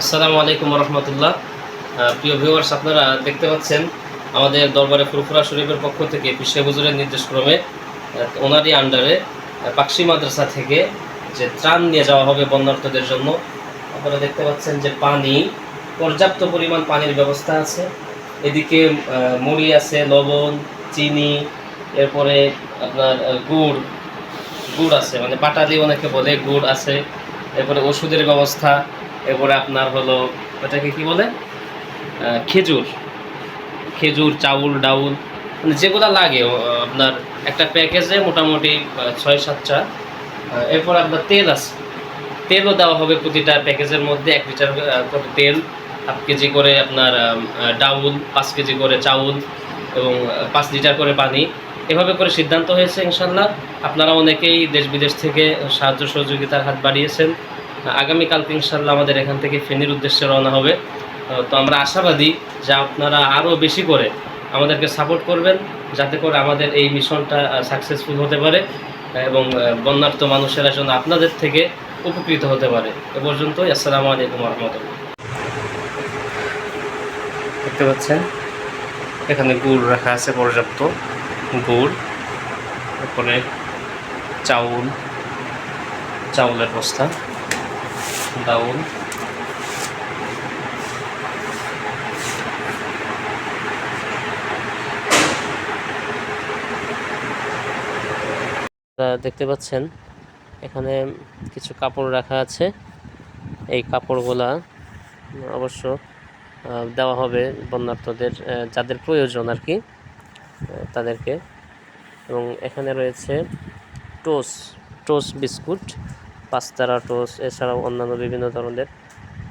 আসসালামু আলাইকুম রহমতুল্লাহ। প্রিয় ভিউয়ার্স, আপনারা দেখতে পাচ্ছেন আমাদের দরবারে ফুরফুরা শরীফের পক্ষ থেকে পিশে হুজুরের নির্দেশক্রমে ওনারই আন্ডারে পাকশি মাদ্রাসা থেকে যে ত্রাণ নিয়ে যাওয়া হবে বন্যার্থদের জন্য। আপনারা দেখতে পাচ্ছেন যে পানি, পর্যাপ্ত পরিমাণ পানির ব্যবস্থা আছে। এদিকে মুড়ি আছে, লবণ, চিনি, এরপরে আপনার গুড় গুড় আছে, মানে পাটালি অনেকে বলে, গুড় আছে। এরপরে ওষুধের ব্যবস্থা। এরপরে আপনার হলো ওটাকে কি বলে, খেজুর, খেজুর, চাউল ডাউল, মানে যেগুলো লাগে আপনার একটা প্যাকেজে মোটামুটি 6-7টা। এরপর আপনার তেল আছে, তেলও দেওয়া হবে প্রতিটা প্যাকেজের মধ্যে। 1 লিটার করে তেল, 1/2 কেজি করে আপনার ডাউল, 5 কেজি করে চাউল এবং 5 লিটার করে পানি। এভাবে করে সিদ্ধান্ত হয়েছে। ইনশাল্লাহ আপনারা অনেকেই দেশ বিদেশ থেকে সাহায্য সহযোগিতার হাত বাড়িয়েছেন। আগামীকালকে ইনশাল্লাহ আমাদের এখান থেকে ফেনীর উদ্দেশ্যে রওনা হবে। তো আমরা আশাবাদী যে আপনারা আরও বেশি করে আমাদেরকে সাপোর্ট করবেন, যাতে করে আমাদের এই মিশনটা সাকসেসফুল হতে পারে এবং বন্যার্থ মানুষেরা যেন আপনাদের থেকে উপকৃত হতে পারে। এ পর্যন্তই। আসসালামু আলাইকুম রহমতুল্লাহ। দেখতে পাচ্ছেন এখানে গুড় রাখা আছে, পর্যাপ্ত গুড়, তারপরে চাউল, চাউলের বস্তা, ডাউল, দেখতে পাচ্ছেন এখানে কিছু কাপড় রাখা আছে। এই কাপড়গুলা অবশ্য দেওয়া হবে বন্যার্থদের, যাদের প্রয়োজন আর কি, তাদেরকে। এবং এখানে রয়েছে টোস বিস্কুট, পাঁচতারা টোস, এছাড়াও অন্যান্য বিভিন্ন ধরনের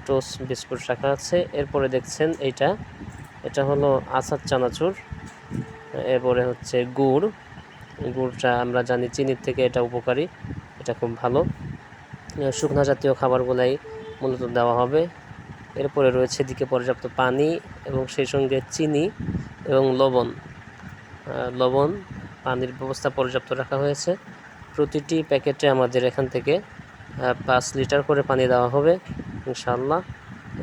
টোস বিস্কুট রাখা আছে। এরপরে দেখছেন এটা হলো আচার চানাচুর। এরপরে হচ্ছে গুড়টা আমরা জানি চিনির থেকে এটা উপকারী, এটা খুব ভালো। শুকনা জাতীয় খাবারগুলাই মূলত দেওয়া হবে। এরপরে রয়েছে এদিকে পর্যাপ্ত পানি এবং সেই সঙ্গে চিনি এবং লবণ, পানির ব্যবস্থা পর্যাপ্ত রাখা হয়েছে। প্রতিটি প্যাকেটে আমাদের এখান থেকে 5 লিটার করে পানি দেওয়া হবে ইনশাআল্লাহ।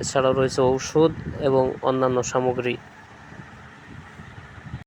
এছাড়াও রয়েছে ঔষধ এবং অন্যান্য সামগ্রী।